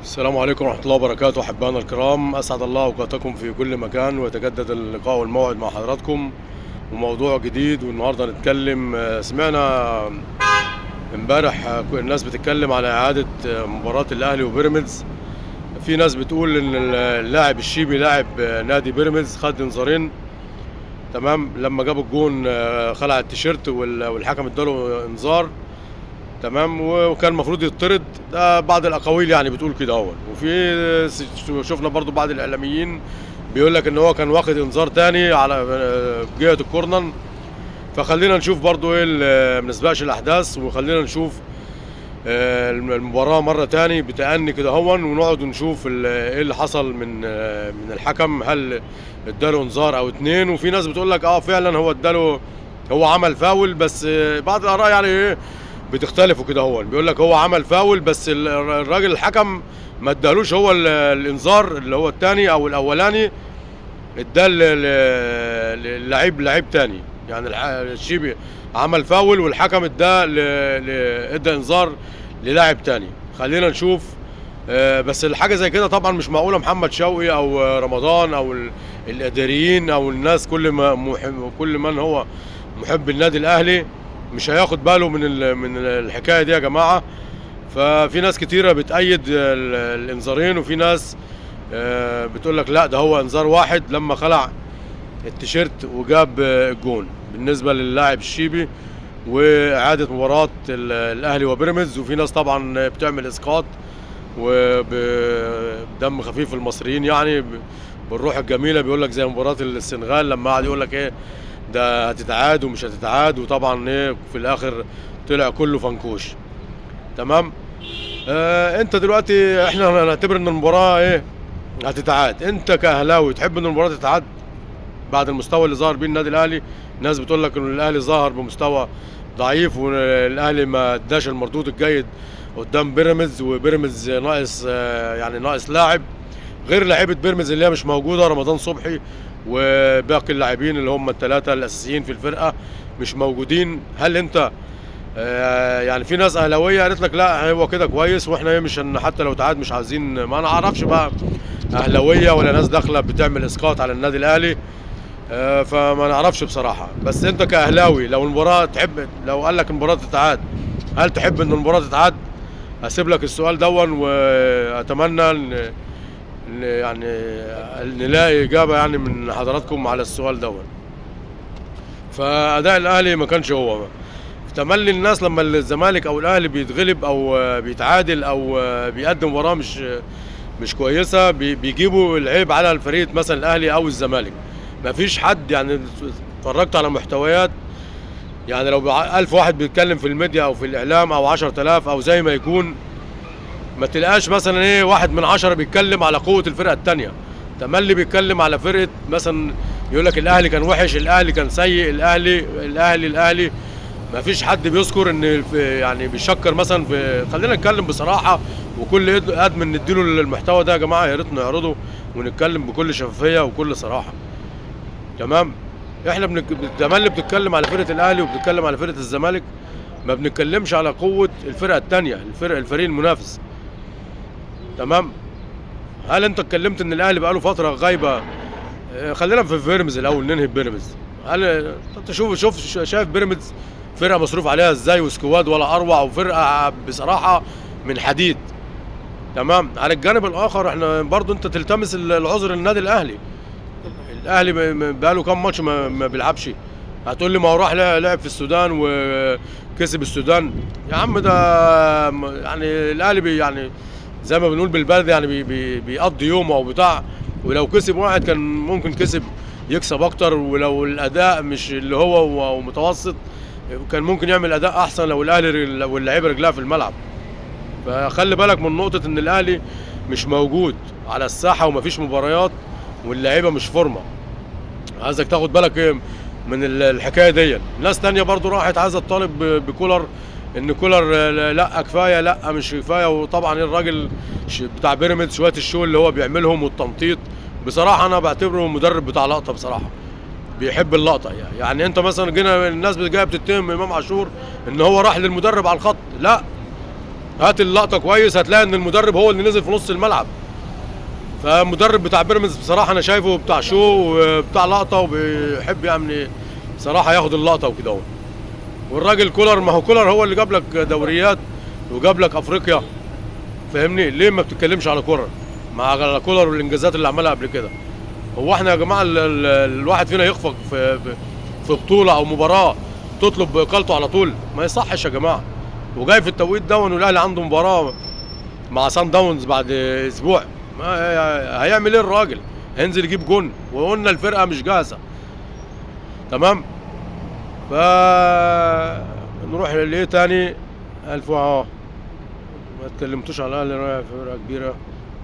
السلام عليكم ورحمة الله وبركاته. أحبائنا الكرام، أسعد الله أوقاتكم في كل مكان، ويتجدد اللقاء والموعد مع حضراتكم وموضوع جديد. والنهارده نتكلم، سمعنا امبارح الناس بتتكلم على إعادة مباراة الأهلي وبيراميدز. في ناس بتقول إن اللاعب الشيبي لاعب نادي بيراميدز خد انذارين، تمام، لما جاب الجون خلع التيشيرت والحكم اداله انذار، تمام، وكان المفروض يطرد. ده بعض الاقاويل يعني بتقول كده وفي شفنا برضو بعض الاعلاميين بيقول لك ان هو كان واخد انذار تاني على جهه الكورنر. فخلينا نشوف برضو ايه ما نسبقش الاحداث، وخلينا نشوف المباراه مره تاني بتأني كده ونقعد ونشوف ايه اللي حصل من الحكم، هل اداله انذار او اتنين. وفي ناس بتقول لك فعلا هو اداله، هو عمل فاول، بس بعض الاراء يعني ايه بتختلفوا كده بيقول لك هو عمل فاول، بس الراجل الحكم ما ادالوش هو الانذار اللي هو الثاني او الاولاني، اداه لعيب تاني. يعني الشيبي عمل فاول والحكم ادى انذار للاعب تاني. خلينا نشوف. بس الحاجه زي كده طبعا مش معقوله محمد شوقي او رمضان او الاداريين او الناس، كل من هو محب النادي الاهلي مش هياخد باله من الحكايه دي يا جماعه. ففي ناس كتيره بتأيد الانذارين، وفي ناس بتقول لك لا، ده هو انذار واحد لما خلع التيشيرت وجاب الجون بالنسبه للاعب الشيبي واعاده مباراه الاهلي وبيراميدز. وفي ناس طبعا بتعمل اسقاط وبدم خفيف المصريين، يعني بالروح الجميله، بيقول لك زي مباراه السنغال لما قعد يقول لك ايه ده هتتعاد ومش هتتعاد، وطبعا ايه في الاخر طلع كله فنكوش. تمام. انت دلوقتي احنا هنعتبر ان المباراه ايه هتتعاد. انت كاهلاوي تحب ان المباراه تتعاد بعد المستوى اللي ظهر بيه النادي الاهلي؟ الناس بتقول لك ان الاهلي ظهر بمستوى ضعيف، والاهلي ما اداش المردود الجيد قدام بيراميدز، وبيراميدز ناقص يعني ناقص لاعب غير لاعيبه بيراميدز اللي هي مش موجوده، رمضان صبحي وباقي اللاعبين اللي هم الثلاثه الاساسيين في الفرقه مش موجودين. هل انت يعني في ناس اهلاويه قالت لك لا هو كده كويس، واحنا مش حتى لو تعاد مش عايزين، ما انا اعرفش بقى اهلاويه ولا ناس داخله بتعمل اسقاط على النادي الاهلي، فما نعرفش بصراحه. بس انت كاهلاوي لو المباراه تحب، لو قال لك المباراه تتعاد، هل تحب ان المباراه تتعاد؟ هسيب لك السؤال واتمنى ان يعني نلاقي اجابه يعني من حضراتكم على السؤال فاداء الاهلي ما كانش هو تملي الناس لما الزمالك او الاهلي بيتغلب او بيتعادل او بيقدم مباراه مش كويسه، بيجيبوا العيب على الفريق مثلا الاهلي او الزمالك. ما فيش حد، يعني اتفرجت على محتويات، يعني لو 1000 واحد بيتكلم في الميديا او في الاعلام او 10000 او زي ما يكون، ما تلقاش مثلا ايه واحد من 10 بيتكلم على قوه الفرقه الثانيه. تملي بيتكلم على فرقه، مثلا يقول لك الاهلي كان وحش، الاهلي كان سيء، الاهلي. ما فيش حد بيذكر ان يعني بيشكر مثلا في. خلينا نتكلم بصراحه، وكل ادمن نديله المحتوى ده يا جماعه يا ريت نعرضه ونتكلم بكل شفافيه وكل صراحه. تمام. احنا تملي بنتكلم على فرقه الاهلي وبنتكلم على فرقه الزمالك، ما بنتكلمش على قوه الفرقه الثانيه، الفريق المنافس. تمام. هل انت اتكلمت ان الاهلي بقاله فتره غايبه؟ خلينا في بيراميدز الاول، ننهي بيراميدز. هل انت شايف بيراميدز فرقه مصروف عليها ازاي، وسكواد ولا اروع، وفرقه بصراحه من حديد؟ تمام. على الجانب الاخر احنا برضو انت تلتمس العذر للنادي الاهلي بقاله كام ماتش ما بيلعبش. هتقول لي ما هو راح لعب في السودان وكسب السودان. يا عم ده يعني الاهلي يعني زي ما بنقول بالبلد، يعني بيقضي يومه او بتاع، ولو كسب واحد كان ممكن يكسب اكتر، ولو الاداء مش اللي هو متوسط كان ممكن يعمل اداء احسن لو الاهلي واللعيبه رجلها في الملعب. فخلي بالك من نقطه ان الاهلي مش موجود على الساحه ومفيش مباريات واللعيبه مش فورمه. عايزك تاخد بالك من الحكايه دي. ناس تانية برضو راحت عايزه تطالب بكولر، ان كولر لا كفايه، لا مش كفايه. وطبعا الراجل بتاع بيراميدز شويه الشو اللي هو بيعملهم والتنطيط، بصراحه انا بعتبره مدرب بتاع لقطه بصراحه، بيحب اللقطه. يعني انت مثلا جينا الناس جايه بتتهم امام عاشور ان هو راح للمدرب على الخط. لا، هات اللقطه كويس هتلاقي ان المدرب هو اللي نزل في نص الملعب. فالمدرب بتاع بيراميدز بصراحه انا شايفه بتاع شو وبتاع لقطه وبيحب يعني بصراحه ياخد اللقطه وكده اهو. والراجل كولر، ما هو كولر هو اللي جاب لك دوريات وجاب لك افريقيا، فاهمني؟ ليه ما بتتكلمش على كولر مع كولر والانجازات اللي عملها قبل كده؟ هو احنا يا جماعه الواحد فينا يخفق في بطوله او مباراه تطلب اقالته على طول؟ ما يصحش يا جماعه. وجاي في التوقيت ده والاهلي عنده مباراه مع سان داونز بعد اسبوع، ما هيعمل ايه الراجل؟ هينزل يجيب جون وقلنا الفرقه مش جاهزه. تمام. ف نروح لايه تاني؟ الف ما اتكلمتوش على الاهلي رايح فرقه كبيره.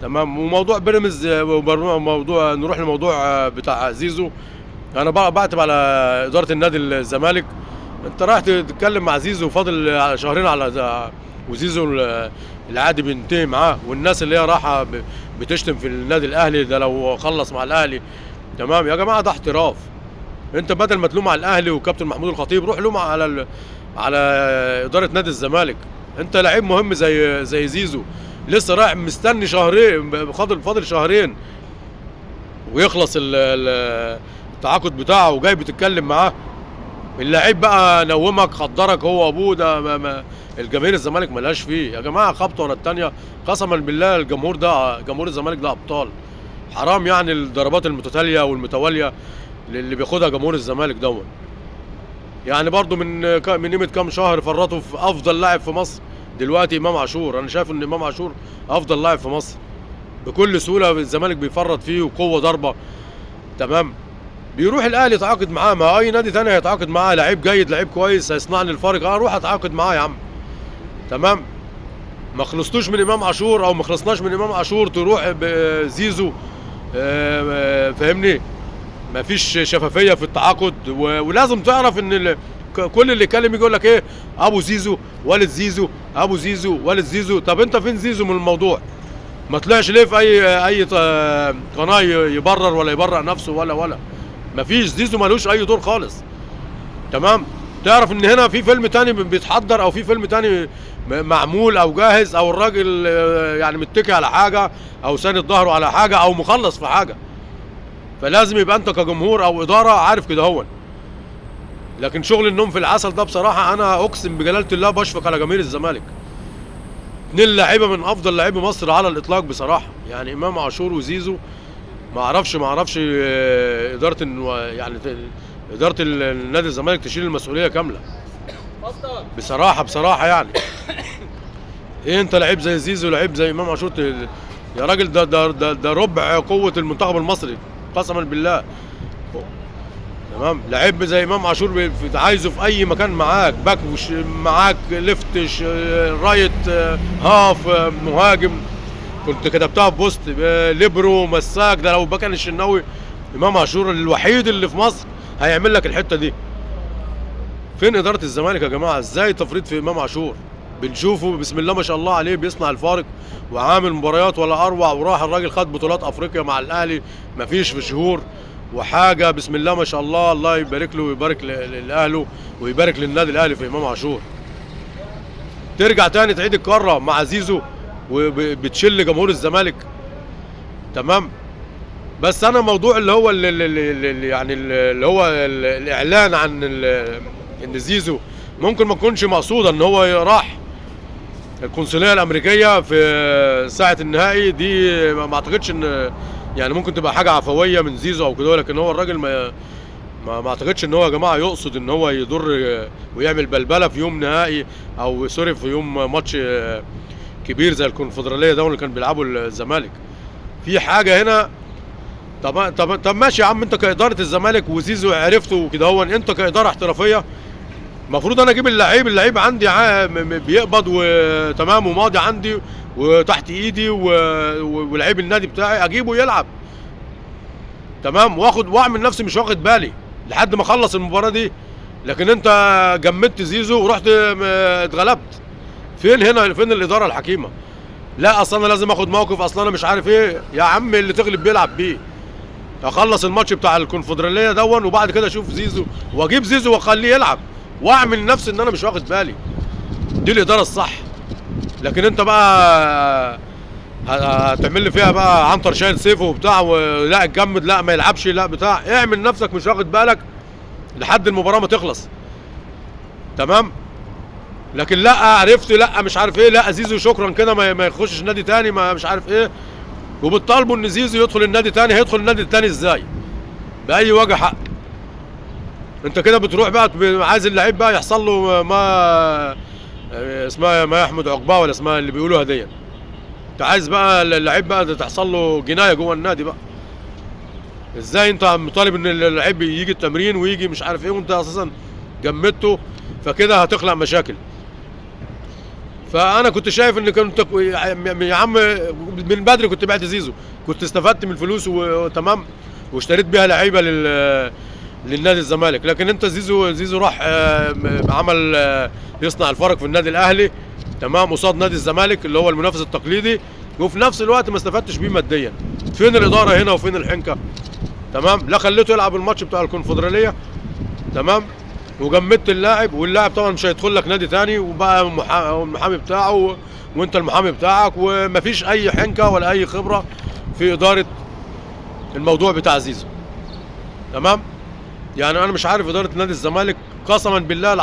تمام. وموضوع بيراميدز، موضوع نروح للموضوع بتاع زيزو. انا بعتب على اداره النادي الزمالك. انت رايح تتكلم مع زيزو فاضل شهرين على وزيزو العادي بينتهي معاه، والناس اللي هي رايحه بتشتم في النادي الاهلي ده لو خلص مع الاهلي. تمام يا جماعه، ده احتراف. انت بدل ما تلوم على الاهلي وكابتن محمود الخطيب، روح لوم على اداره نادي الزمالك. انت لعيب مهم زي زيزو، لسه رايح مستني شهرين، فاضل شهرين ويخلص التعاقد بتاعه وجاي بتتكلم معاه. اللعيب بقى نومك خدرك هو ابوه ده. الجماهير الزمالك ملهاش فيه يا جماعه، خبطه ورا الثانيه. قسما بالله الجمهور ده، جمهور الزمالك ده ابطال. حرام يعني الضربات المتتاليه والمتواليه اللي بياخدها جمهور الزمالك دون. يعني برضو من قيمه كام شهر فرطوا في افضل لاعب في مصر. دلوقتي امام عاشور، انا شايف ان امام عاشور افضل لاعب في مصر. بكل سهوله الزمالك بيفرط فيه وقوه ضربه. تمام. بيروح الاهلي يتعاقد معاه، ما اي نادي تاني هيتعاقد معاه لعيب جيد لعيب كويس هيصنع لي الفارق، اروح اتعاقد معاه يا عم. تمام. ما خلصتوش من امام عاشور او ما خلصناش من امام عاشور تروح بزيزو. فاهمني؟ ما فيش شفافيه في التعاقد. ولازم تعرف ان كل اللي يكلم يقول لك ايه؟ ابو زيزو والد زيزو، ابو زيزو والد زيزو. طب انت فين زيزو من الموضوع؟ ما طلعش ليه في اي قناه يبرر ولا يبرأ نفسه ولا ما فيش. زيزو ملوش اي دور خالص. تمام. تعرف ان هنا في فيلم تاني بيتحضر او في فيلم تاني معمول او جاهز، او الراجل يعني متكي على حاجه او ساند ظهره على حاجه او مخلص في حاجه. فلازم يبقى انت كجمهور او اداره عارف كده هون. لكن شغل النوم في العسل ده بصراحه انا اقسم بجلاله الله بشفق على جماهير الزمالك. اتنين لعيبه من افضل لاعبي مصر على الاطلاق بصراحه، يعني امام عاشور وزيزو. ما اعرفش اداره يعني اداره النادي الزمالك تشيل المسؤوليه كامله بصراحه يعني. ايه انت لعيب زي زيزو لعيب زي امام عاشور يا راجل ده ربع قوه المنتخب المصري قسما بالله. تمام. لعيب زي امام عاشور عايزه في اي مكان معاك، باك معاك، ليفت، رايت، هاف، مهاجم. كنت كتبتها في بوست، ليبرو، مساك. ده لو كان الشناوي، امام عاشور الوحيد اللي في مصر هيعمل لك الحته دي. فين اداره الزمالك يا جماعه؟ ازاي تفريط في امام عاشور؟ بنشوفه بسم الله ما شاء الله عليه بيصنع الفارق وعامل مباريات ولا اروع، وراح الراجل خد بطولات افريقيا مع الاهلي مفيش في شهور وحاجه. بسم الله ما شاء الله، الله يبارك له ويبارك لاهله ويبارك للنادي الاهلي في امام عاشور. ترجع تاني تعيد الكره مع زيزو وبتشل جمهور الزمالك. تمام. بس انا موضوع اللي هو اللي هو الاعلان عن ان زيزو ممكن ما تكونش مقصوده، ان هو راح القنصليه الامريكيه في ساعه النهائي دي. ما اعتقدش ان يعني ممكن تبقى حاجه عفويه من زيزو او كده، لكن هو الراجل ما اعتقدش ان هو يا جماعه يقصد ان هو يضر ويعمل بلبله في يوم نهائي او سوري في يوم ماتش كبير زي الكونفدراليه ده اللي كان بيلعبوا الزمالك. في حاجه هنا. طب ماشي يا عم، انت كاداره الزمالك وزيزو عرفته وكده هو، انت كاداره احترافيه المفروض انا اجيب اللعيب عندي بيقبض وتمام وماضي عندي وتحت ايدي ولعيب النادي بتاعي اجيبه يلعب. تمام. واعمل نفسي مش واخد بالي لحد ما اخلص المباراه دي. لكن انت جمدت زيزو ورحت اتغلبت. فين الاداره الحكيمه؟ لا اصل انا لازم اخد موقف، اصل انا مش عارف ايه. يا عم اللي تغلب بيلعب بيه. اخلص الماتش بتاع الكونفدراليه دون وبعد كده اشوف زيزو واجيب زيزو واخليه يلعب واعمل نفسي ان انا مش واخد بالي. دي الاداره الصح. لكن انت بقى هتعمل لي فيها بقى عنتر شايل سيفه وبتاع، ولا اتجمد، لا ما يلعبش، لا بتاع، اعمل نفسك مش واخد بالك لحد المباراه ما تخلص. تمام. لكن لا عرفت، لا مش عارف ايه، لا زيزو شكرا كده ما يخشش نادي تاني، ما مش عارف ايه، وبتطالبوا ان زيزو يدخل النادي تاني. هيدخل النادي التاني ازاي؟ باي وجه حق؟ انت كده بتروح بقى عايز اللعيب بقى يحصل له ما اسمها ما يحمد عقباه، ولا اسمها اللي بيقولوها دي. انت عايز بقى اللعيب بقى تحصل له جنايه جوه النادي بقى. ازاي انت مطالب ان اللعيب يجي التمرين ويجي مش عارف ايه، وانت اساسا جمدته؟ فكده هتخلق مشاكل. فانا كنت شايف ان كنت يا عم من بدري كنت بعت زيزو، كنت استفدت من الفلوس وتمام، واشتريت بيها لعيبه للنادي الزمالك. لكن انت زيزو راح عمل يصنع الفرق في النادي الاهلي، تمام، قصاد نادي الزمالك اللي هو المنافس التقليدي، وفي نفس الوقت ما استفدتش بيه ماديا. فين الاداره هنا وفين الحنكه؟ تمام. لا خليته يلعب الماتش بتاع الكونفدراليه، تمام، وجمدت اللاعب، واللاعب طبعا مش هيدخل لك نادي تاني، وبقى المحامي بتاعه وانت المحامي بتاعك، ومفيش اي حنكه ولا اي خبره في اداره الموضوع بتاع زيزو. تمام. يعني انا مش عارف اداره نادي الزمالك قسما بالله